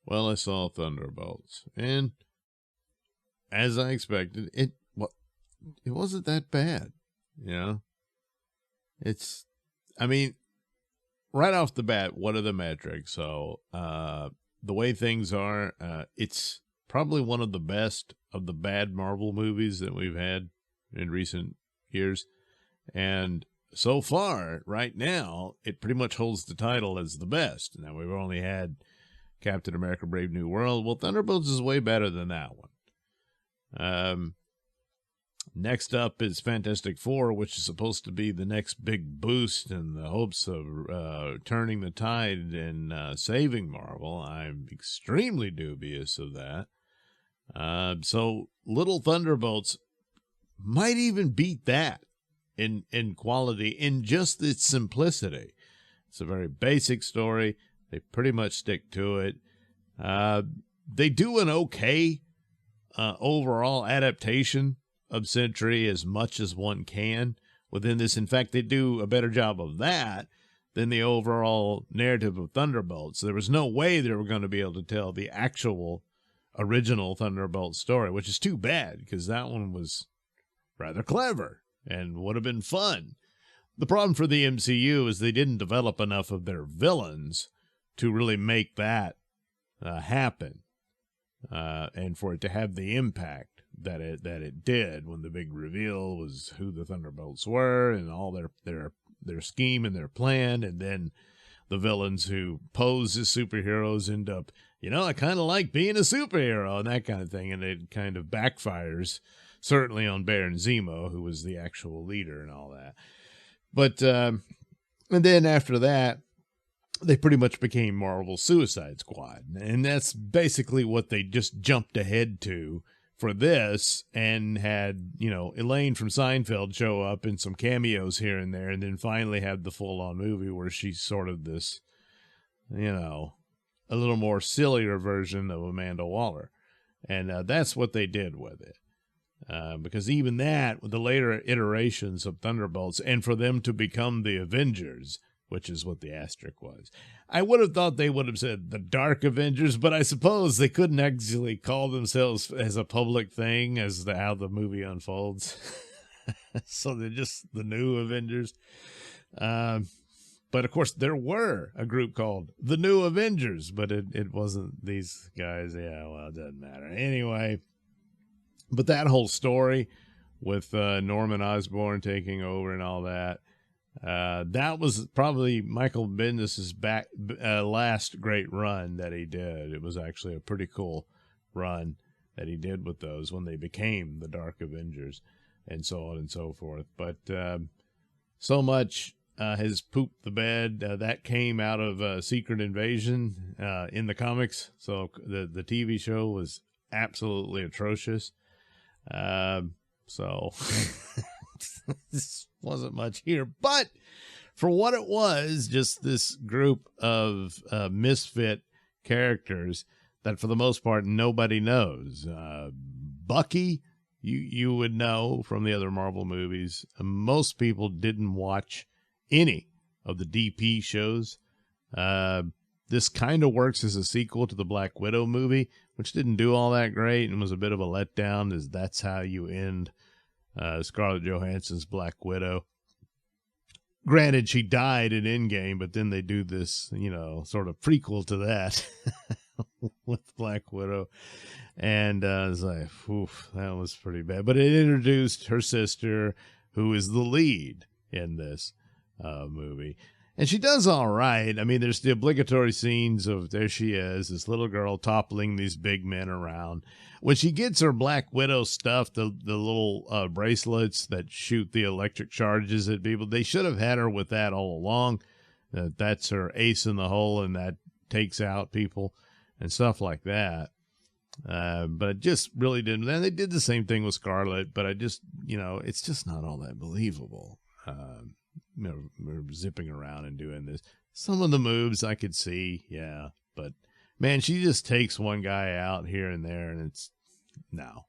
Well, I saw Thunderbolts, and as I expected, it wasn't that bad. You know, it's, I mean, right off the bat, what are the metrics? So, the way things are, it's probably one of the best of the bad Marvel movies that we've had in recent years. And so far, right now, it pretty much holds the title as the best. Now, we've only had Captain America Brave New World. Well, Thunderbolts is way better than that one. Next up is Fantastic Four, which is supposed to be the next big boost in the hopes of turning the tide and saving Marvel. I'm extremely dubious of that. So Little Thunderbolts might even beat that in quality, in just its simplicity. It's a very basic story. They pretty much stick to it. They do an okay overall adaptation of Sentry as much as one can within this. In fact, they do a better job of that than the overall narrative of Thunderbolts. There was no way they were going to be able to tell the actual original Thunderbolt story, which is too bad because that one was rather clever and would have been fun. The problem for the MCU is they didn't develop enough of their villains to really make that happen, and for it to have the impact that it did when the big reveal was who the Thunderbolts were and all their scheme and their plan, and then the villains who pose as superheroes end up, I kind of like being a superhero and that kind of thing, and it kind of backfires, certainly on Baron Zemo, who was the actual leader and all that. But and then after that, they pretty much became Marvel Suicide Squad, and that's basically what they just jumped ahead to for this, and had, Elaine from Seinfeld show up in some cameos here and there, and then finally had the full-on movie where she's sort of this, a little more sillier version of Amanda Waller. And that's what they did with it. Because even that, with the later iterations of Thunderbolts, and for them to become the Avengers, which is what the asterisk was, I would have thought they would have said the Dark Avengers, but I suppose they couldn't actually call themselves as a public thing as how the movie unfolds. So they're just the New Avengers. But of course, there were a group called the New Avengers, but it wasn't these guys. Yeah, well, it doesn't matter. Anyway, but that whole story with Norman Osborn taking over and all that, that was probably Michael Bendis's last great run that he did. It was actually a pretty cool run that he did with those when they became the Dark Avengers and so on and so forth. But so much has pooped the bed. That came out of Secret Invasion in the comics. So the TV show was absolutely atrocious. So this wasn't much here, but for what it was, just this group of misfit characters that for the most part nobody knows. Bucky, you would know from the other Marvel movies. Most people didn't watch any of the DP shows. This kind of works as a sequel to the Black Widow movie, which didn't do all that great and was a bit of a letdown, as that's how you end Scarlett Johansson's Black Widow. Granted, she died in Endgame, but then they do this, sort of prequel to that with Black Widow. And I was like, oof, that was pretty bad. But it introduced her sister, who is the lead in this movie. And she does all right. I mean, there's the obligatory scenes of, there she is, this little girl toppling these big men around. When she gets her Black Widow stuff, the little bracelets that shoot the electric charges at people, they should have had her with that all along. That's her ace in the hole, and that takes out people and stuff like that. But it just really didn't. And they did the same thing with Scarlet, but I just, it's just not all that believable. We're zipping around and doing this. Some of the moves I could see, yeah, but man, she just takes one guy out here and there, and it's no.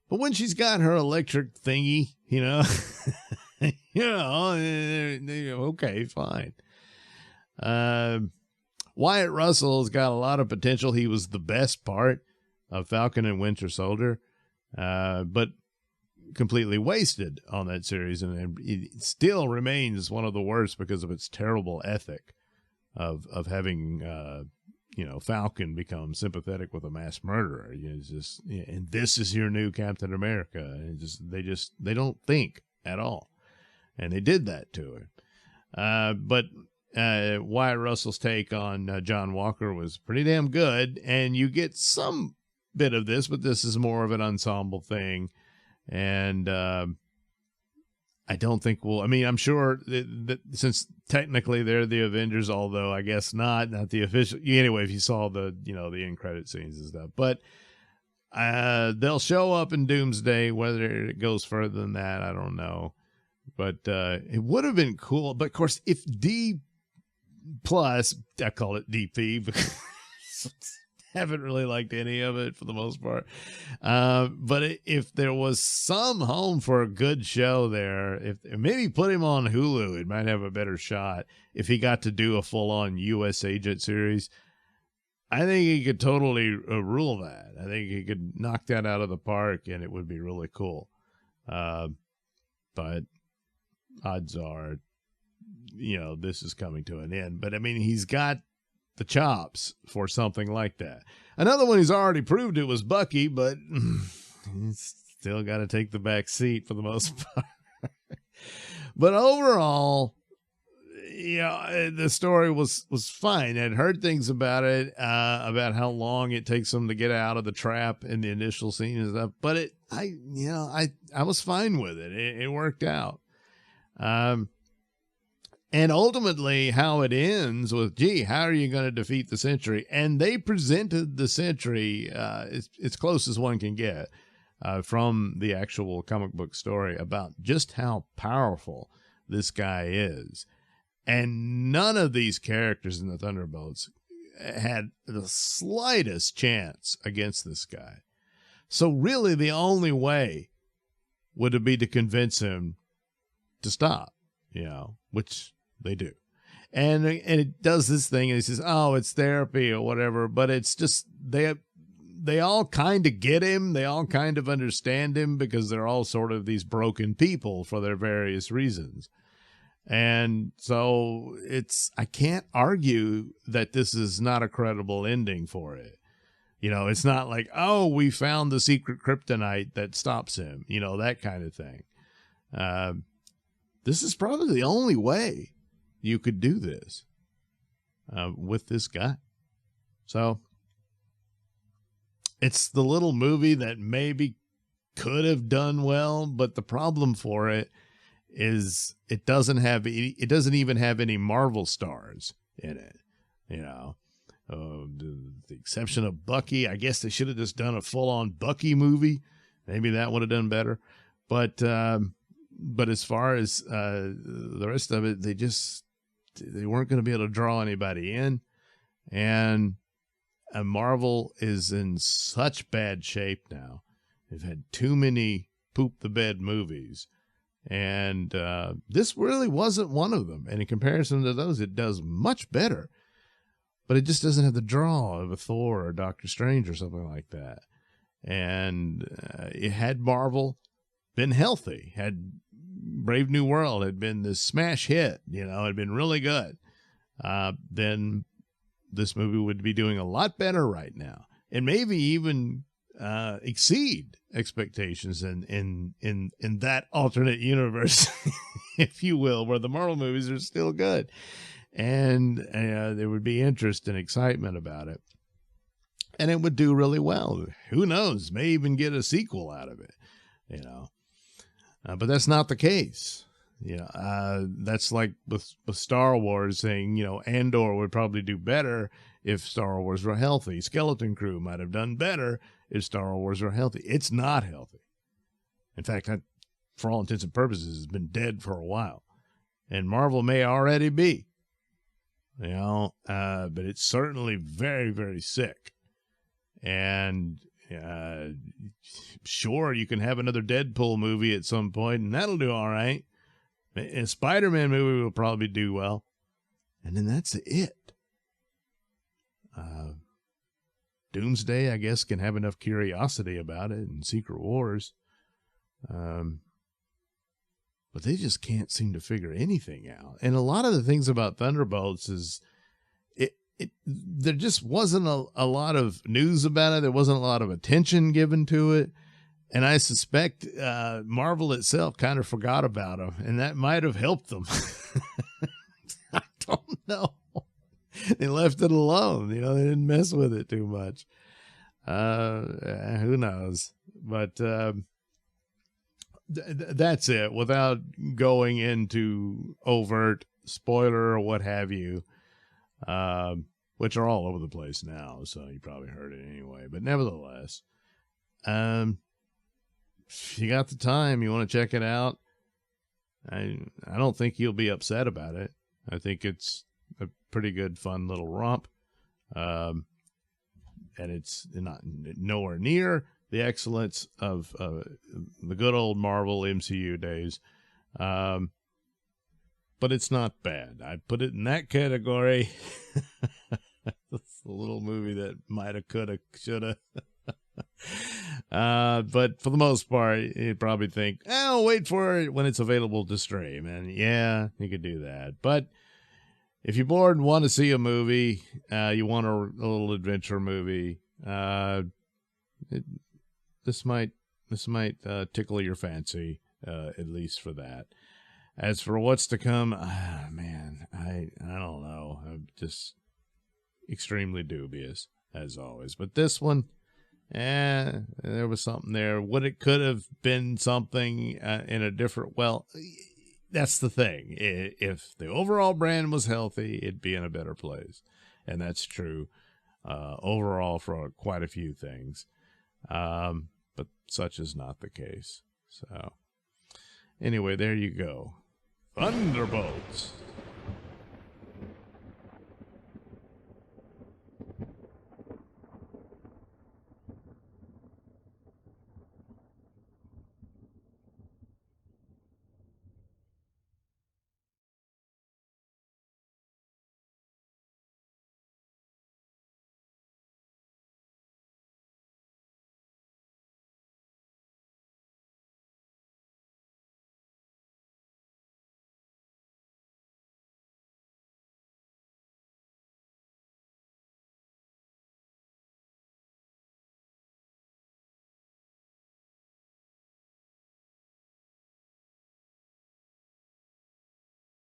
But when she's got her electric thingy, okay, fine. Wyatt Russell's got a lot of potential. He was the best part of Falcon and Winter Soldier, but completely wasted on that series, and it still remains one of the worst because of its terrible ethic of having Falcon become sympathetic with a mass murderer. It's just, and this is your new Captain America. And they don't think at all, and they did that to him. But Wyatt Russell's take on John Walker was pretty damn good, and you get some bit of this, but this is more of an ensemble thing. And I don't think I'm sure that since technically they're the Avengers, although I guess not the official. Anyway, if you saw the end credit scenes and stuff, but they'll show up in Doomsday. Whether it goes further than that, I don't know. But it would have been cool. But of course, if D+, I call it DP because haven't really liked any of it for the most part. But if there was some home for a good show there, if maybe put him on Hulu, it might have a better shot. If he got to do a full-on U.S. agent series, I think he could totally rule that. I think he could knock that out of the park, and it would be really cool. But odds are, this is coming to an end. But I mean, he's got the chops for something like that. Another one he's already proved it was Bucky, but he's still got to take the back seat for the most part. But overall, the story was fine. I'd heard things about it, about how long it takes them to get out of the trap in the initial scene and stuff. But I was fine with it. It worked out. And ultimately, how it ends with, how are you going to defeat the Sentry? And they presented the Sentry as close as one can get from the actual comic book story about just how powerful this guy is. And none of these characters in the Thunderbolts had the slightest chance against this guy. So really, the only way would be to convince him to stop, which they do. And it does this thing, and he says, oh, it's therapy or whatever, but it's just, they all kind of get him. They all kind of understand him because they're all sort of these broken people for their various reasons. And so I can't argue that this is not a credible ending for it. It's not like, oh, we found the secret kryptonite that stops him, that kind of thing. This is probably the only way you could do this with this guy. So it's the little movie that maybe could have done well, but the problem for it is it doesn't even have any Marvel stars in it. The exception of Bucky. I guess they should have just done a full-on Bucky movie. Maybe that would have done better. But as far as the rest of it, they weren't going to be able to draw anybody in. And Marvel is in such bad shape now. They've had too many poop the bed movies. And this really wasn't one of them. And in comparison to those, it does much better. But it just doesn't have the draw of a Thor or Doctor Strange or something like that. And it had Marvel been healthy, had Brave New World had been this smash hit, had been really good, then this movie would be doing a lot better right now, and maybe even exceed expectations in that alternate universe, if you will, where the Marvel movies are still good, and there would be interest and excitement about it, and it would do really well. Who knows? May even get a sequel out of it, but that's not the case. That's like with Star Wars saying, Andor would probably do better if Star Wars were healthy. Skeleton Crew might have done better if Star Wars were healthy. It's not healthy. In fact, for all intents and purposes, has been dead for a while. And Marvel may already be, but it's certainly very, very sick. And sure, you can have another Deadpool movie at some point, and that'll do all right. A Spider-Man movie will probably do well. And then that's it. Doomsday, I guess, can have enough curiosity about it, and Secret Wars. But they just can't seem to figure anything out. And a lot of the things about Thunderbolts is there just wasn't a lot of news about it. There wasn't a lot of attention given to it. And I suspect Marvel itself kind of forgot about them, and that might have helped them. I don't know. They left it alone. You know, they didn't mess with it too much. Who knows? But that's it. Without going into overt spoiler or what have you, which are all over the place now, so you probably heard it anyway. But nevertheless, if you got the time, you want to check it out, I don't think you'll be upset about it. I think it's a pretty good, fun little romp. And it's not nowhere near the excellence of the good old Marvel MCU days. But it's not bad. I'd put it in that category. It's a little movie that might have, could have, should have. But for the most part, you'd probably think, oh, wait for it when it's available to stream. And yeah, you could do that. But if you're bored and want to see a movie, you want a little adventure movie, this might tickle your fancy, at least for that. As for what's to come, man, I don't know. I'm just extremely dubious, as always. But this one, there was something there. It could have been something in a different, well, that's the thing. If the overall brand was healthy, it'd be in a better place. And that's true overall for quite a few things. But such is not the case. So anyway, there you go. Thunderbolts.